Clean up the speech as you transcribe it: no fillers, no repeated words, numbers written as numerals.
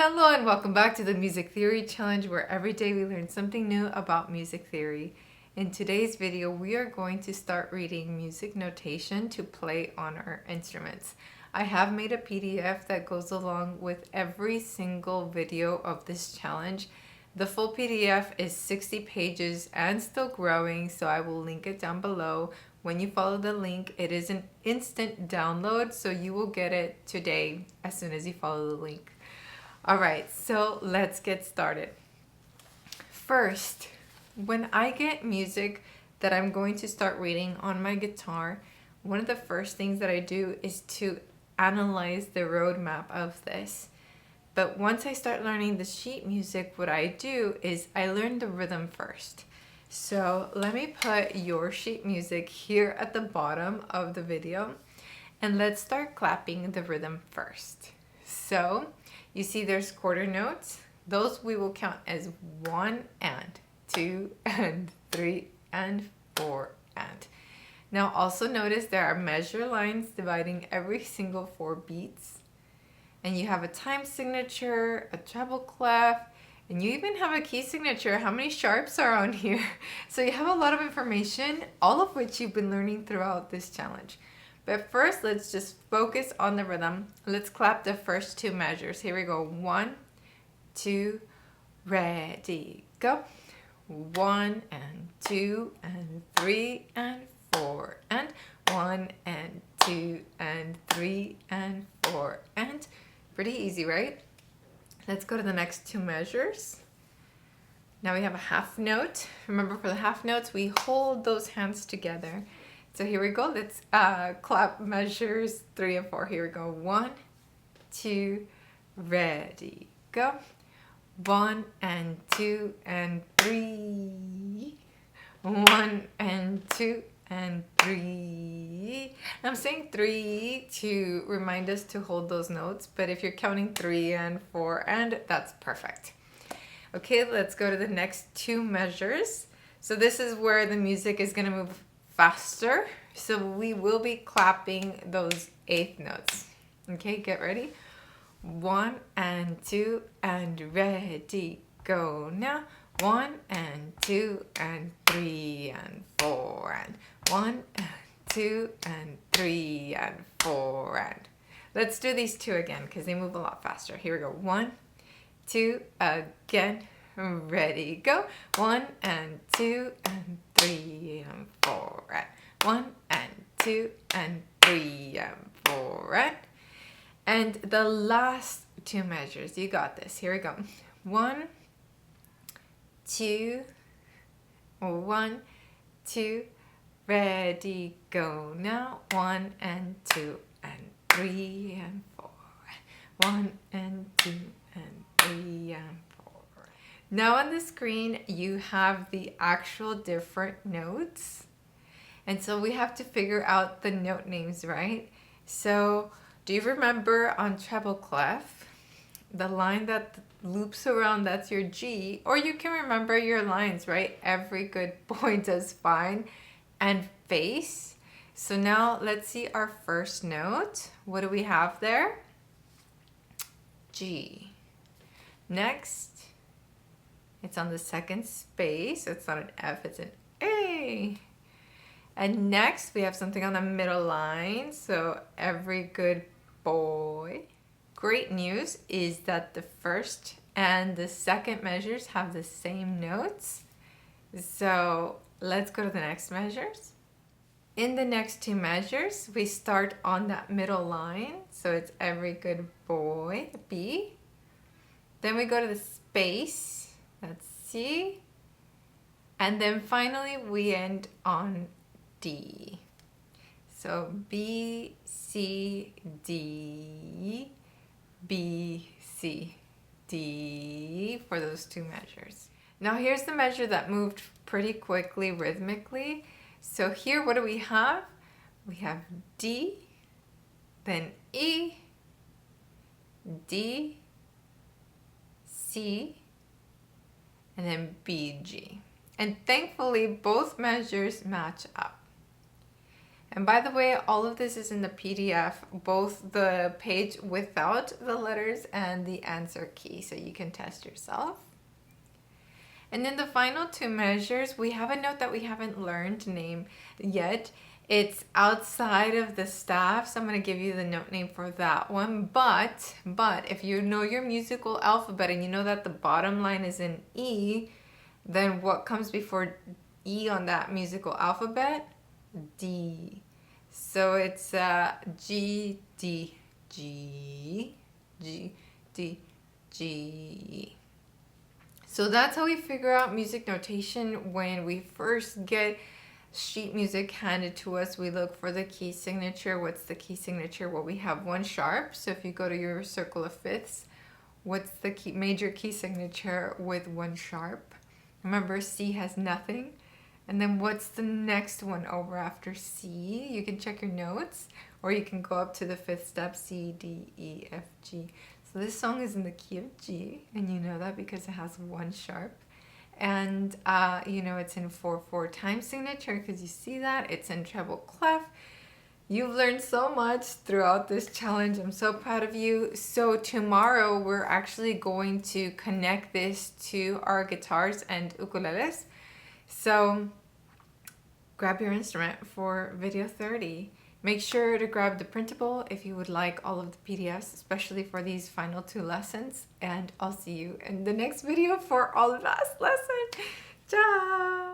Hello and welcome back to the Music Theory Challenge, where every day we learn something new about music theory. In today's video, we are going to start reading music notation to play on our instruments. I have made a PDF that goes along with every single video of this challenge. The full PDF is 60 pages and still growing, so I will link it down below. When you follow the link, it is an instant download, so you will get it today as soon as you follow the link. Alright, so let's get started. First, when I get music that I'm going to start reading on my guitar, one of the first things that I do is to analyze the roadmap of this. But once I start learning the sheet music, what I do is I learn the rhythm first. So let me put your sheet music here at the bottom of the video, and let's start clapping the rhythm first. So you see there's quarter notes. Those we will count as 1 and 2 and 3 and 4 and. Now also notice there are measure lines dividing every single 4 beats. And you have a time signature, a treble clef, and you even have a key signature. How many sharps are on here? So you have a lot of information, all of which you've been learning throughout this challenge. But first, let's just focus on the rhythm. Let's clap the first 2 measures. Here we go. 1, 2, ready, go. 1 and 2 and 3 and 4 and 1 and 2 and 3 and 4 and. Pretty easy, right? Let's go to the next 2 measures. Now we have a half note. Remember, for the half notes, we hold those hands together. So here we go. Let's clap measures 3 and 4. Here we go. 1, 2, ready, go. 1 and 2 and 3. 1 and 2 and 3. I'm saying 3 to remind us to hold those notes, but if you're counting 3 and 4 and, that's perfect. Okay, let's go to the next 2 measures. So this is where the music is going to move faster, so we will be clapping those 8th notes. Okay, get ready. 1 and 2 and ready, go now. 1 and 2 and 3 and 4 and 1 and 2 and 3 and 4 and. Let's do these 2 again because they move a lot faster. Here we go. 1, 2, again. Ready, go. 1 and 2 and 3 and 4 and 1 and 2 and 3 and 4 and the last 2 measures. You got this. Here we go. 1, 2, 1, 2, ready, go now. 1 and 2 and 3 and 4. 1 and 2 and 3 and 4. Now on the screen, you have the actual different notes. And so we have to figure out the note names, right? So do you remember on treble clef, the line that loops around, that's your G, or you can remember your lines, right? Every good boy does fine, and face. So now let's see our first note. What do we have there? G. Next, it's on the 2nd space. It's not an F, it's an A. And next, we have something on the middle line. So every good boy. Great news is that the first and the second measures have the same notes. So let's go to the next measures. In the next 2 measures, we start on that middle line. So it's every good boy, B. Then we go to the space, that's C. And then finally we end on D. So B, C, D, B, C, D for those 2 measures. Now here's the measure that moved pretty quickly rhythmically. So here, what do we have? We have D, then E, D, C, and then B, G. And thankfully, both measures match up. And by the way, all of this is in the PDF, both the page without the letters and the answer key, so you can test yourself. And then the final two measures, we have a note that we haven't learned name yet. It's outside of the staff, so I'm going to give you the note name for that one. But if you know your musical alphabet and you know that the bottom line is in E, then what comes before E on that musical alphabet? D. So it's G, D, G, G, D, G. So that's how we figure out music notation. When we first get sheet music handed to us, we look for the key signature. What's the key signature? Well, we have 1 sharp. So if you go to your circle of fifths, what's the major key signature with 1 sharp? Remember, C has nothing. And then what's the next one over after C? You can check your notes, or you can go up to the 5th step, C, D, E, F, G. So this song is in the key of G, and you know that because it has 1 sharp. And you know it's in 4/4 time signature because you see that. It's in treble clef. You've learned so much throughout this challenge. I'm so proud of you. So tomorrow we're actually going to connect this to our guitars and ukuleles. So grab your instrument for video 30. Make sure to grab the printable if you would like all of the PDFs, especially for these final 2 lessons. And I'll see you in the next video for our last lesson. Ciao!